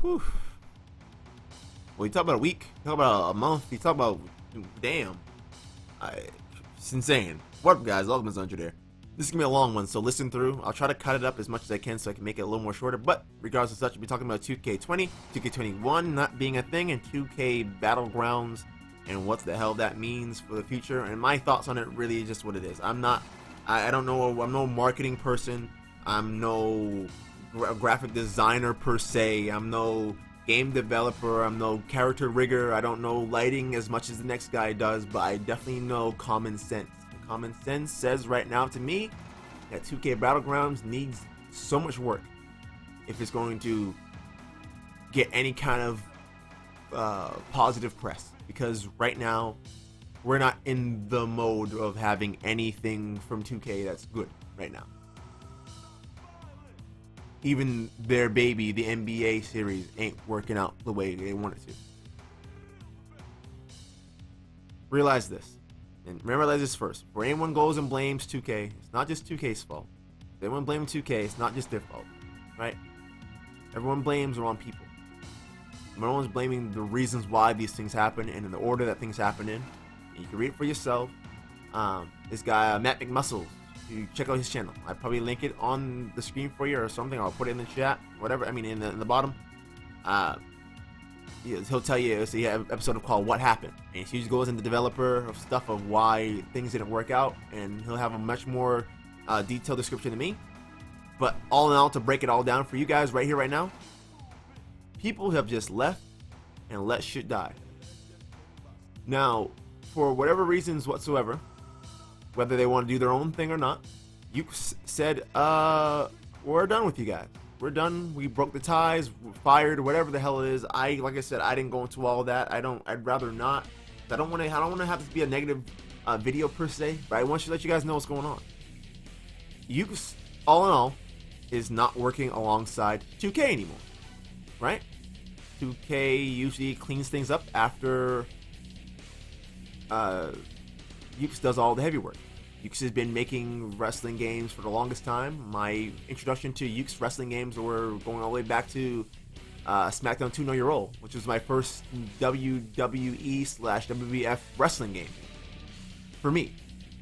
Whew. Well, you talk about a week, you talk about a month, you talk about, damn. It's insane. What up, guys? Alcamest100 there. This is going to be a long one, so listen through. I'll try to cut it up as much as I can so I can make it a little more shorter, but regardless of such, we'll be talking about 2K20, 2K21 not being a thing, and 2K Battlegrounds, and what the hell that means for the future, and my thoughts on it really is just what it is. I don't know, I'm no marketing person, I'm no graphic designer per se, I'm no game developer, I'm no character rigger, I don't know lighting as much as the next guy does, but I definitely know common sense. And common sense says right now to me that 2K Battlegrounds needs so much work if it's going to get any kind of positive press, because right now we're not in the mode of having anything from 2K that's good right now. Even their baby, the NBA series, ain't working out the way they want it to. Realize this. And realize this first. Before anyone goes and blames 2K, it's not just 2K's fault. If anyone blames 2K, it's not just their fault. Right? Everyone blames the wrong people. Everyone's blaming the reasons why these things happen and in the order that things happen in. And you can read it for yourself. This guy, Matt McMuscles, you check out his channel. I probably link it on the screen for you or something. I'll put it in the chat, whatever. I mean, in the bottom. He'll tell you. So he had an episode called "What Happened," and he goes into developer of stuff of why things didn't work out, and he'll have a much more detailed description than me. But all in all, to break it all down for you guys right here, right now, people have just left and let shit die. Now, for whatever reasons whatsoever, whether they want to do their own thing or not, you said, we're done with you guys. We're done. We broke the ties, we're fired, whatever the hell it is. Like I said, I didn't go into all that. I'd rather not. I don't want to have this be a negative video per se, but I want to let you guys know what's going on. Ukes, all in all, is not working alongside 2K anymore, right? 2K usually cleans things up after Ukes does all the heavy work. Ukes has been making wrestling games for the longest time. My introduction to Ukes wrestling games were going all the way back to SmackDown 2 Know Your Role, which was my first WWE/WWF wrestling game. For me,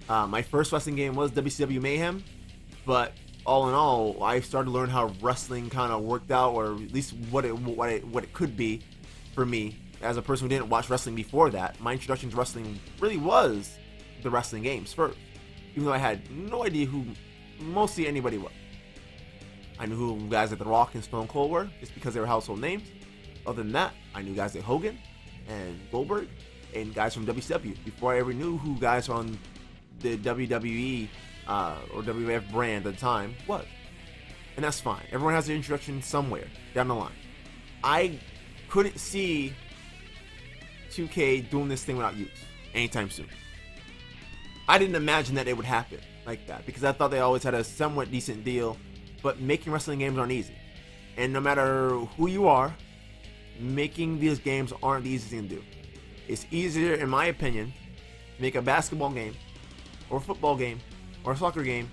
my first wrestling game was WCW Mayhem, but all in all, I started to learn how wrestling kind of worked out, or at least what it could be for me as a person who didn't watch wrestling before that. My introduction to wrestling really was the wrestling games first, even though I had no idea who mostly anybody was. I knew who guys like The Rock and Stone Cold were just because they were household names. Other than that, I knew guys like Hogan and Goldberg and guys from WCW before I ever knew who guys on the WWE or WWF brand at the time was. And that's fine. Everyone has their introduction somewhere down the line. I couldn't see 2K doing this thing without Ukes anytime soon. I didn't imagine that it would happen like that, because I thought they always had a somewhat decent deal, but making wrestling games aren't easy. And no matter who you are, making these games aren't the easiest thing to do. It's easier, in my opinion, to make a basketball game, or a football game, or a soccer game,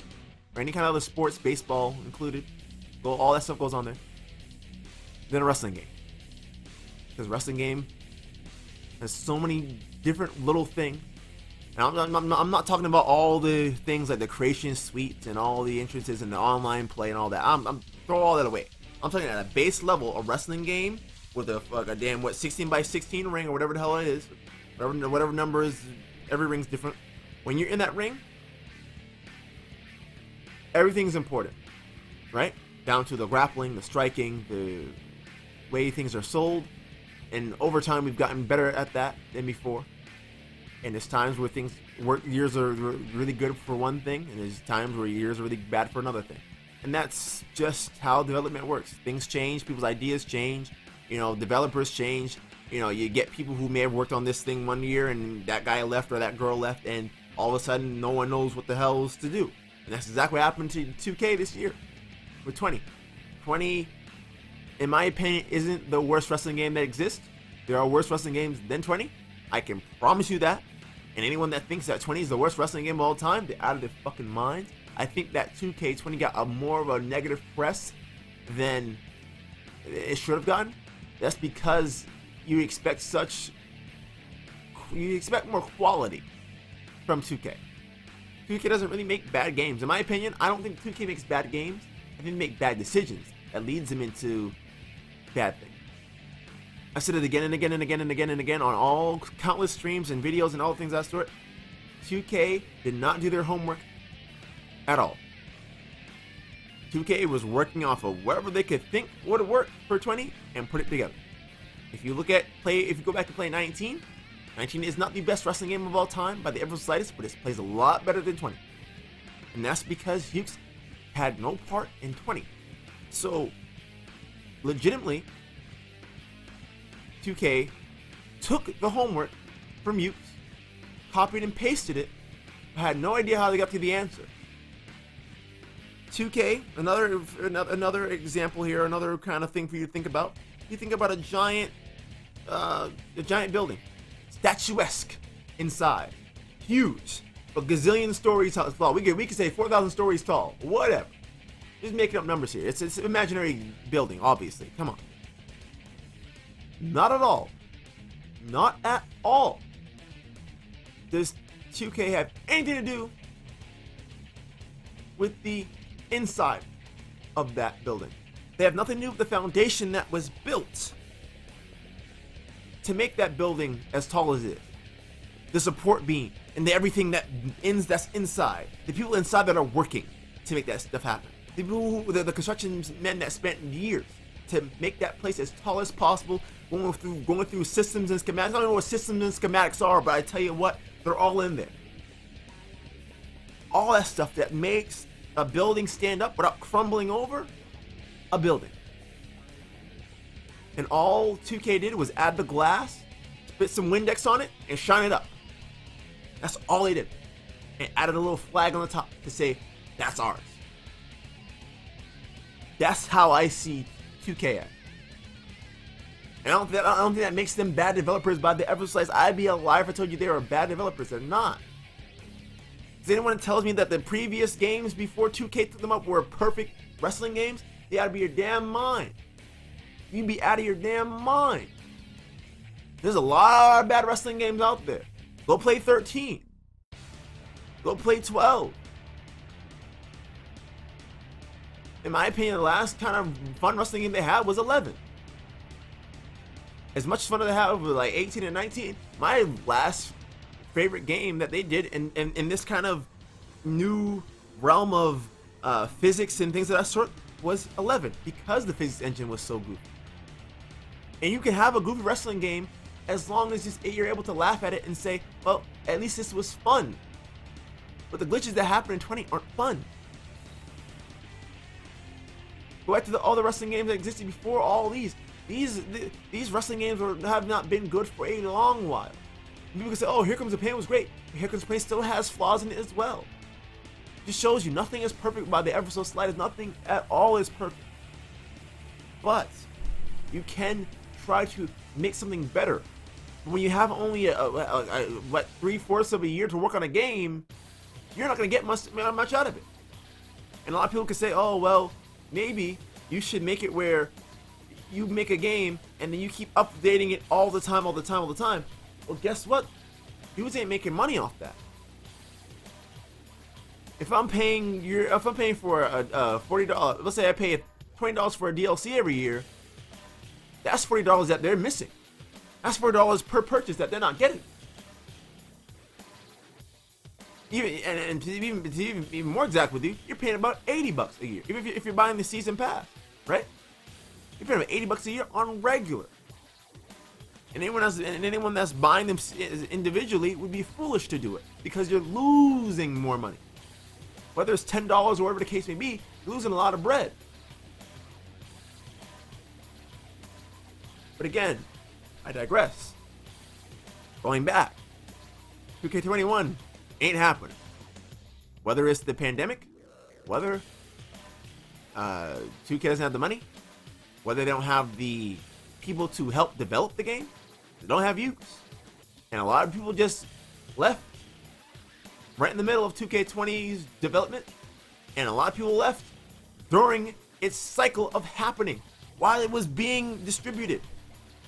or any kind of other sports, baseball included, all that stuff goes on there, than a wrestling game. Because wrestling game has so many different little things. And I'm not talking about all the things like the creation suites and all the entrances and the online play and all that. I'm throw all that away. I'm talking at a base level, a wrestling game with a 16x16 ring or whatever the hell it is, whatever number is. Every ring's different. When you're in that ring, everything's important, right? Down to the grappling, the striking, the way things are sold. And over time, we've gotten better at that than before. And there's times where years are really good for one thing, and there's times where years are really bad for another thing. And that's just how development works. Things change, people's ideas change, developers change. You get people who may have worked on this thing one year, and that guy left or that girl left, and all of a sudden, no one knows what the hell's to do. And that's exactly what happened to 2K this year with 20. 20, in my opinion, isn't the worst wrestling game that exists. There are worse wrestling games than 20. I can promise you that. And anyone that thinks that 20 is the worst wrestling game of all time, they're out of their fucking minds. I think that 2K20 got more of a negative press than it should have gotten. That's because you expect more quality from 2K. 2K doesn't really make bad games. In my opinion, I don't think 2K makes bad games. I think they make bad decisions that leads them into bad things. I said it again and again and again and again and again on all countless streams and videos and all things of that sort. 2K did not do their homework at all. 2K was working off of whatever they could think would work for 20 and put it together. If you go back to play 19, 19 is not the best wrestling game of all time by the ever slightest, but it plays a lot better than 20. And that's because Hughes had no part in 20. So, legitimately, 2K took the homework from Hughes, copied and pasted it, had no idea how they got to the answer. 2K, another example here, another kind of thing for you to think about. You think about a giant building, statuesque inside, huge, a gazillion stories tall. We could say 4,000 stories tall, whatever. Just making up numbers here. It's an imaginary building, obviously. Come on. Not at all. Not at all. Does 2K have anything to do with the inside of that building? They have nothing to do with the foundation that was built to make that building as tall as it is. The support beam and everything that's inside. The people inside that are working to make that stuff happen. The people the construction men that spent years to make that place as tall as possible, going through systems and schematics. I don't know what systems and schematics are, but I tell you what, they're all in there. All that stuff that makes a building stand up without crumbling over a building. And all 2K did was add the glass, spit some Windex on it, and shine it up. That's all they did. And added a little flag on the top to say, that's ours. That's how I see 2K at. And I don't think that makes them bad developers by the ever slice. I'd be a liar if I told you they were bad developers. They're not. Is anyone tells me that the previous games before 2K took them up were perfect wrestling games? They ought to be your damn mind. You'd be out of your damn mind. There's a lot of bad wrestling games out there. Go play 13. Go play 12. In my opinion, the last kind of fun wrestling game they had was 11. As much fun as they had with like 18 and 19, my last favorite game that they did in this kind of new realm of physics and things of that sort was 11, because the physics engine was so goofy. And you can have a goofy wrestling game as long as you're able to laugh at it and say, well, at least this was fun. But the glitches that happen in 20 aren't fun. Go back to all the wrestling games that existed before all these. These wrestling games have not been good for a long while. People can say, oh, Here Comes the Pain was great. But Here Comes the Pain still has flaws in it as well. It just shows you nothing is perfect by the ever so slightest. Nothing at all is perfect. But you can try to make something better. When you have only what, 3/4 of a year to work on a game, you're not going to get much out of it. And a lot of people can say, oh, well, maybe you should make it where you make a game and then you keep updating it all the time. Well, guess what? Dudes ain't making money off that. If I'm paying for a $40, let's say I pay $20 for a DLC every year, that's $40 that they're missing. That's $4 per purchase that they're not getting. Even to be more exact with you, you're paying about $80 a year, even if you're buying the season pass, right? You're paying about $80 a year on regular. And anyone that's buying them individually would be foolish to do it, because you're losing more money. Whether it's $10 or whatever the case may be, you're losing a lot of bread. But again, I digress. Going back, 2K21 ain't happening. Whether it's the pandemic, whether 2K doesn't have the money, whether they don't have the people to help develop the game, they don't have use. And a lot of people just left right in the middle of 2K20's development, and a lot of people left during its cycle of happening while it was being distributed.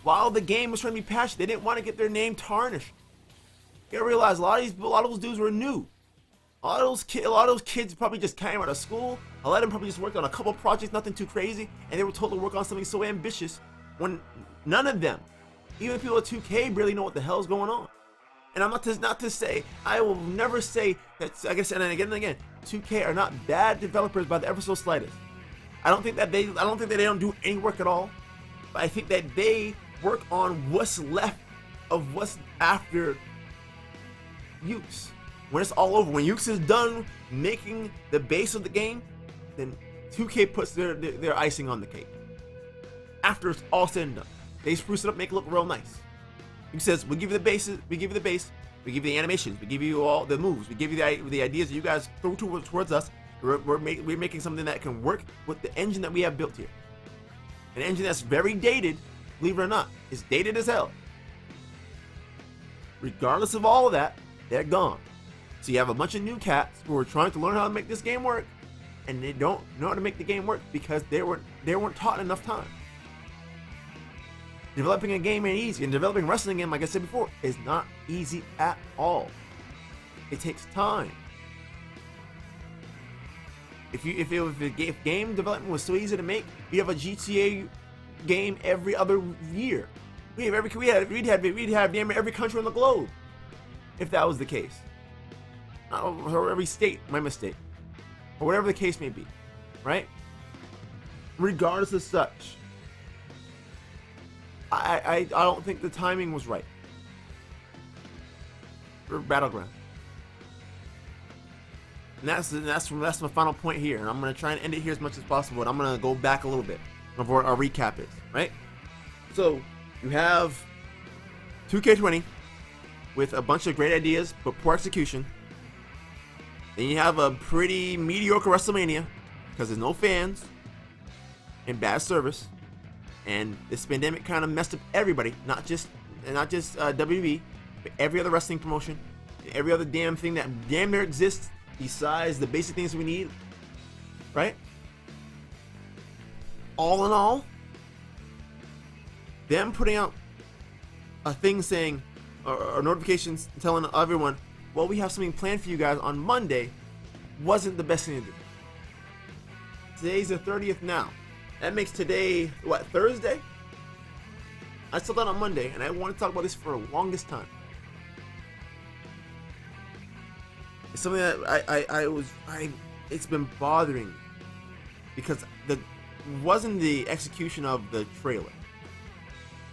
while the game was trying to be patched, they didn't want to get their name tarnished. You gotta realize a lot of those dudes were new. A lot of those kids probably just came out of school. A lot of them probably just worked on a couple projects, nothing too crazy, and they were told to work on something so ambitious when none of them, even people at 2K, barely know what the hell's going on. And I'm not to say, I will never say that, like I said, and again, 2K are not bad developers by the ever so slightest. I don't think that they don't do any work at all, but I think that they work on what's left of what's after Ukes. When it's all over, when Ukes is done making the base of the game, then 2K puts their icing on the cake. After it's all said and done, they spruce it up, make it look real nice. He says, we give you the bases, we give you the base, we give you the animations, we give you all the moves, we give you the ideas that you guys throw towards us. We're making something that can work with the engine that we have built here. An engine that's very dated, believe it or not. It's dated as hell. Regardless of all of that, they're gone. So you have a bunch of new cats who are trying to learn how to make this game work, and they don't know how to make the game work because they weren't taught enough time. Developing a game ain't easy, and developing a wrestling game, like I said before, is not easy at all. It takes time. If game development was so easy to make, you'd have a GTA game every other year. We'd have damn every country on the globe, if that was the case. Or every state, my mistake, or whatever the case may be, right? Regardless of such, I don't think the timing was right for Battlegrounds. And that's my final point here, and I'm gonna try and end it here as much as possible. And I'm gonna go back a little bit of what our recap is, right? So you have 2K20 with a bunch of great ideas but poor execution. Then you have a pretty mediocre WrestleMania because there's no fans and bad service, and this pandemic kind of messed up everybody, not just WWE, but every other wrestling promotion, and every other damn thing that damn near exists besides the basic things we need, right? All in all, them putting out a thing saying, or notifications telling everyone, well, we have something planned for you guys on Monday, wasn't the best thing to do. Today's the 30th now. That makes today, what, Thursday? I saw that on Monday, and I want to talk about this for the longest time. It's something that it's been bothering me because wasn't the execution of the trailer,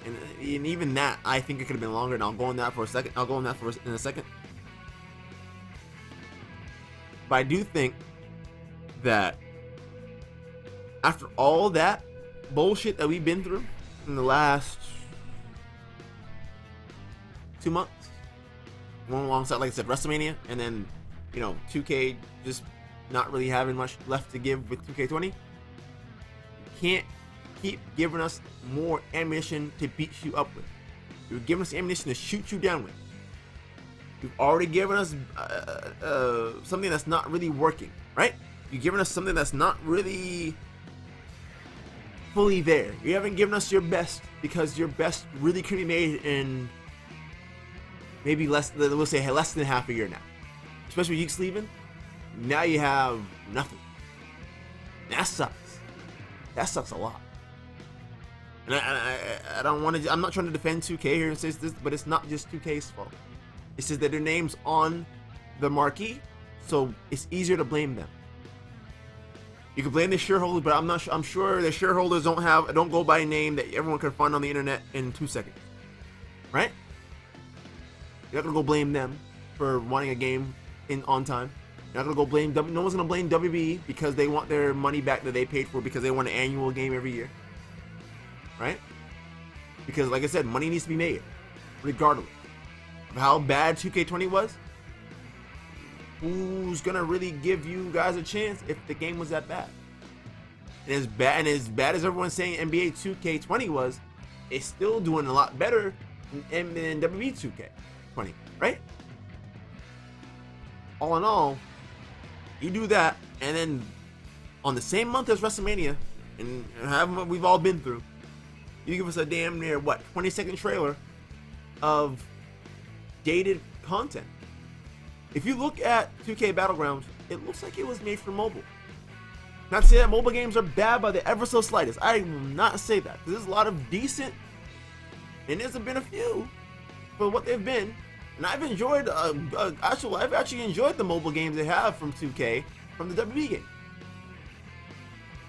and even that I think it could have been longer. And I'll go on that for a second. In a second. But I do think that after all that bullshit that we've been through in the last 2 months, one alongside, like I said, WrestleMania, and then 2K just not really having much left to give with 2K20. You can't keep giving us more ammunition to beat you up with. You're giving us ammunition to shoot you down with. You've already given us something that's not really working, right? You've given us something that's not really fully there. You haven't given us your best because your best really could be made in maybe less than half a year now. Especially with Geeks leaving, now you have nothing. That sucks. That sucks a lot. And I don't want to. I'm not trying to defend 2K here and say this, but it's not just 2K's fault. It's just that their name's on the marquee, so it's easier to blame them. You can blame the shareholders, but I'm sure the shareholders don't go by a name that everyone can find on the internet in 2 seconds, right? You're not gonna go blame them for wanting a game on time. You're not gonna go blame no one's gonna blame WWE because they want their money back that they paid for because they want an annual game every year, right? Because like I said, money needs to be made regardless of how bad 2K20 was. Who's gonna really give you guys a chance if the game was that bad? And as bad as everyone's saying NBA 2K20 was, it's still doing a lot better than WWE 2K20, right? All in all, you do that, and then on the same month as WrestleMania, and however we've all been through, You give us a damn near, what, 20-second trailer of dated content. If you look at 2K Battlegrounds, it looks like it was made for mobile. Not to say that mobile games are bad by the ever so slightest. I will not say that. Because there's a lot of decent, and there's been a few for what they've been. And I've enjoyed, I've actually enjoyed the mobile games they have from 2K, from the WWE game.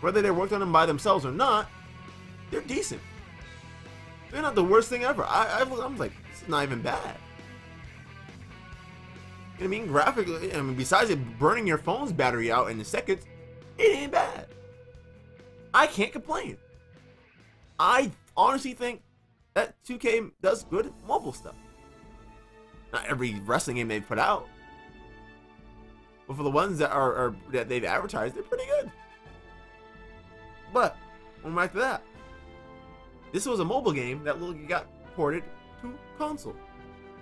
Whether they worked on them by themselves or not, they're decent. They're not the worst thing ever. I'm like, this is not even bad. You know what I mean? Graphically, I mean, besides it burning your phone's battery out in seconds, it ain't bad. I can't complain. I honestly think that 2K does good mobile stuff. Not every wrestling game they've put out, but for the ones that are that they've advertised, they're pretty good. But going back to that, this was a mobile game that got ported to console.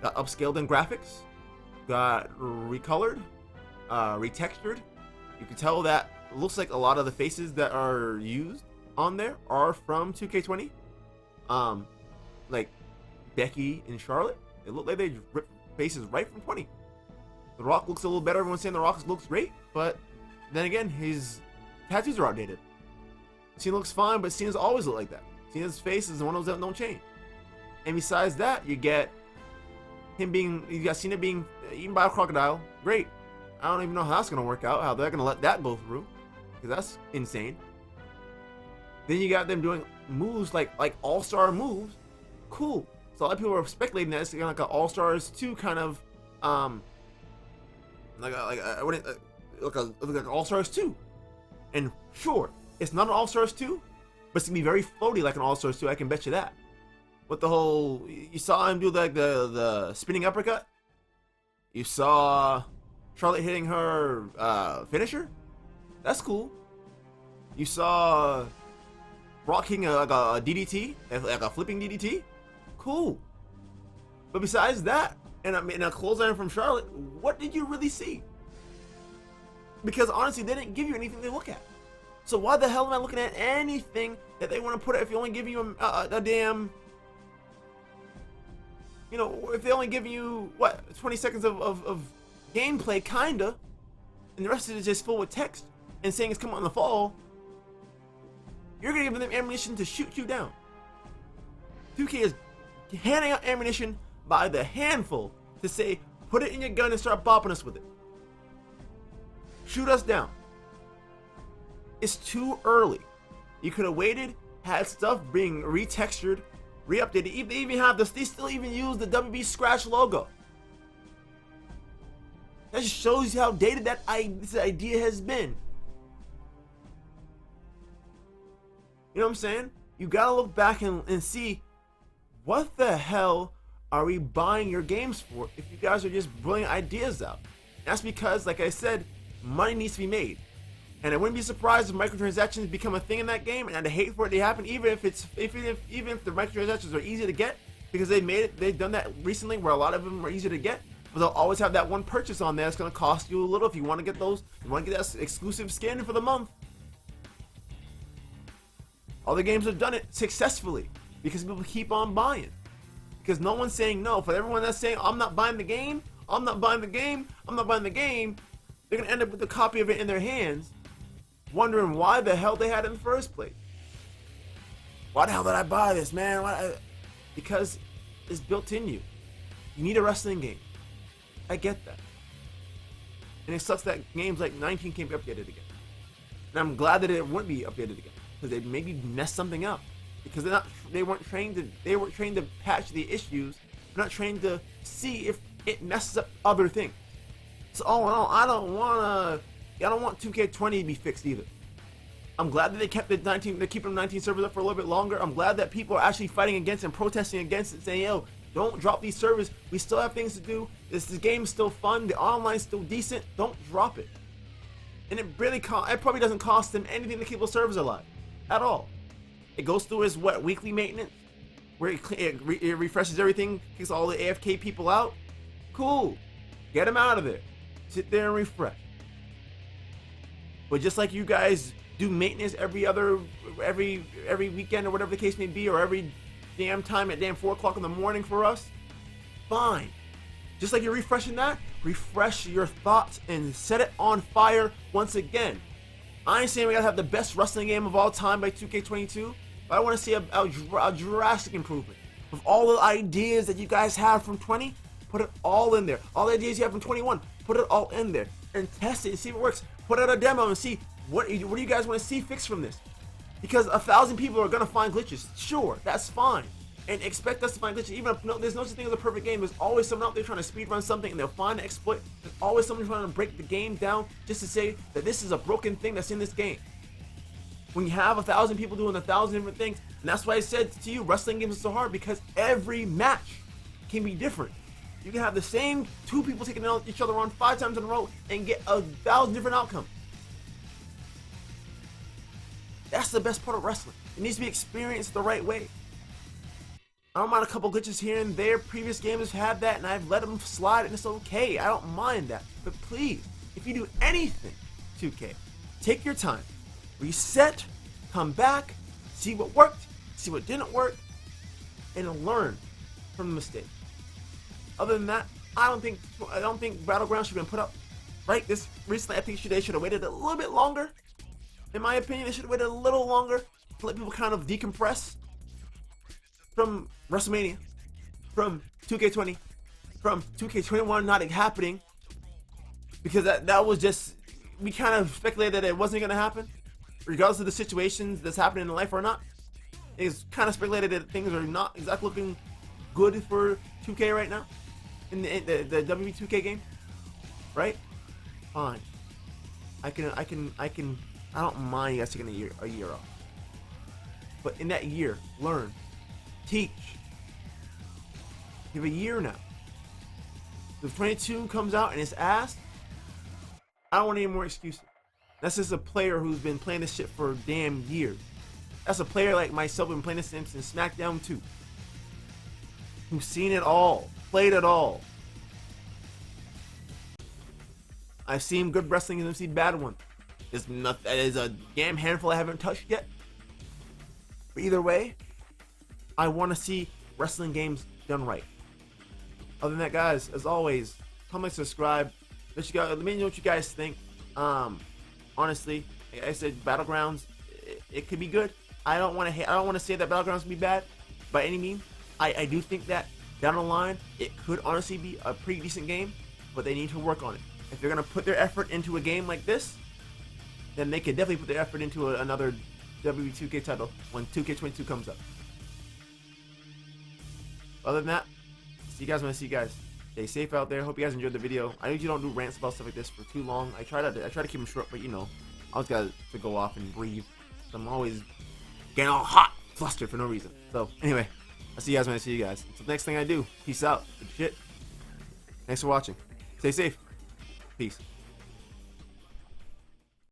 Got upscaled in graphics, got recolored, retextured. You can tell that it looks like a lot of the faces that are used on there are from 2K20. Like Becky and Charlotte, it looked like they ripped faces right from 20. The Rock looks a little better. Everyone's saying The Rock looks great, but then again, his tattoos are outdated. Cena looks fine, but Cena's always looked like that. Cena's face is one of those that don't change. And besides that, you got Cena being eaten by a crocodile. Great. I don't even know how that's gonna work out, how they're gonna let that go through, because that's insane. Then you got them doing moves like all-star moves. Cool. So a lot of people are speculating that it's kind of like an All-Stars 2 kind of like All-Stars 2. And sure, it's not an All-Stars 2, but it's gonna be very floaty like an All-Stars 2. I can bet you that. With the whole, you saw him do like the spinning uppercut. You saw Charlotte hitting her finisher. That's cool. You saw Brock hitting like a DDT, like a flipping DDT. Cool. But besides that, and I mean a clothesline from Charlotte, what did you really see? Because honestly, they didn't give you anything to look at. So why the hell am I looking at anything that they want to put it if you only give you a damn, you know, if they only give you, what, 20 seconds of gameplay, kinda, and the rest of it is just full with text and saying it's coming on the fall, you're gonna give them ammunition to shoot you down. 2K is handing out ammunition by the handful to say, put it in your gun and start bopping us with it. Shoot us down. It's too early. You could have waited, had stuff being retextured, re-updated. They even have this, they still even use the WB Scratch logo. That just shows you how dated this idea has been. You know what I'm saying? You gotta look back and see, what the hell are we buying your games for if you guys are just brilliant ideas out? That's because, like I said, money needs to be made. And I wouldn't be surprised if microtransactions become a thing in that game, and I'd hate for it to happen, even if the microtransactions are easy to get, because they've done that recently where a lot of them are easy to get, but they'll always have that one purchase on there that's gonna cost you a little if you want to get that exclusive skin for the month. Other games have done it successfully because people keep on buying. Because no one's saying no. For everyone that's saying, I'm not buying the game, I'm not buying the game, I'm not buying the game, they're gonna end up with a copy of it in their hands, wondering why the hell they had it in the first place. Why the hell did I buy this, man? Because it's built in you. You need a wrestling game. I get that. And it sucks that games like 19 can't be updated again. And I'm glad that it wouldn't be updated again, because they maybe messed something up. Because they weren't trained to patch the issues. They're not trained to see if it messes up other things. So all in all, I don't want 2K20 to be fixed either. I'm glad that they kept the 19, they're keeping 19 servers up for a little bit longer. I'm glad that people are actually fighting against and protesting against it, saying, yo, don't drop these servers. We still have things to do. This game's still fun. The online's still decent. Don't drop it. And it probably doesn't cost them anything to keep those servers alive at all. It goes through its weekly maintenance, where it refreshes everything, kicks all the AFK people out. Cool, get them out of there. Sit there and refresh. But just like you guys do maintenance every weekend or whatever the case may be, or every damn time at damn 4 o'clock in the morning for us, fine. Just like you're refreshing that, refresh your thoughts and set it on fire once again. I ain't saying we gotta have the best wrestling game of all time by 2K20, but I want to see a drastic improvement. With all the ideas that you guys have from 20, put it all in there. All the ideas you have from 21, put it all in there. And test it and see if it works. Put out a demo and see what do you guys want to see fixed from this. Because 1,000 people are going to find glitches. Sure, that's fine. And expect us to find glitches. Even if there's no such thing as a perfect game, there's always someone out there trying to speedrun something and they'll find an exploit. There's always someone trying to break the game down just to say that this is a broken thing that's in this game. When you have 1,000 people doing 1,000 different things, and that's why I said to you, wrestling games are so hard, because every match can be different. You can have the same 2 people taking each other on 5 times in a row and get 1,000 different outcomes. That's the best part of wrestling. It needs to be experienced the right way. I don't mind a couple glitches here and there. Previous games have had that, and I've let them slide, and it's okay. I don't mind that. But please, if you do anything, 2K, take your time. Reset, come back, see what worked, see what didn't work, and learn from the mistake. Other than that, I don't think Battlegrounds should have been put up right this recently. I think they should have waited a little bit longer. In my opinion, they should have waited a little longer to let people kind of decompress from WrestleMania, from 2K20, from 2K21 not happening, because that was just, we kind of speculated that it wasn't going to happen, regardless of the situations that's happening in life or not. It's kind of speculated that things are not exactly looking good for 2K right now in the WWE 2K game, right? Fine. I don't mind you guys taking a year off, but in that year, learn, teach. You have a year now. If 22 comes out and it's ass, I don't want any more excuses. That's just a player who's been playing this shit for damn years. That's a player like myself who's been playing this since SmackDown 2. Who's seen it all, played it all. I've seen good wrestling and I've seen bad ones. There's a damn handful I haven't touched yet. But either way, I want to see wrestling games done right. Other than that, guys, as always, comment, subscribe. Let me know what you guys think. Honestly, like I said, Battlegrounds, it could be good. I don't want to say that Battlegrounds will be bad by any means. I do think that down the line it could honestly be a pretty decent game, but they need to work on it. If they're gonna put their effort into a game like this, then they could definitely put their effort into another WWE 2K title when 2K22 comes up. Other than that, see you guys when I see you guys. Stay safe out there. Hope you guys enjoyed the video. I usually don't do rants about stuff like this for too long. I try to keep them short, but you know, I always got to go off and breathe. So I'm always getting all hot, flustered for no reason. So anyway, I'll see you guys when I see you guys. Until the next thing I do, peace out. Good shit. Thanks for watching. Stay safe. Peace.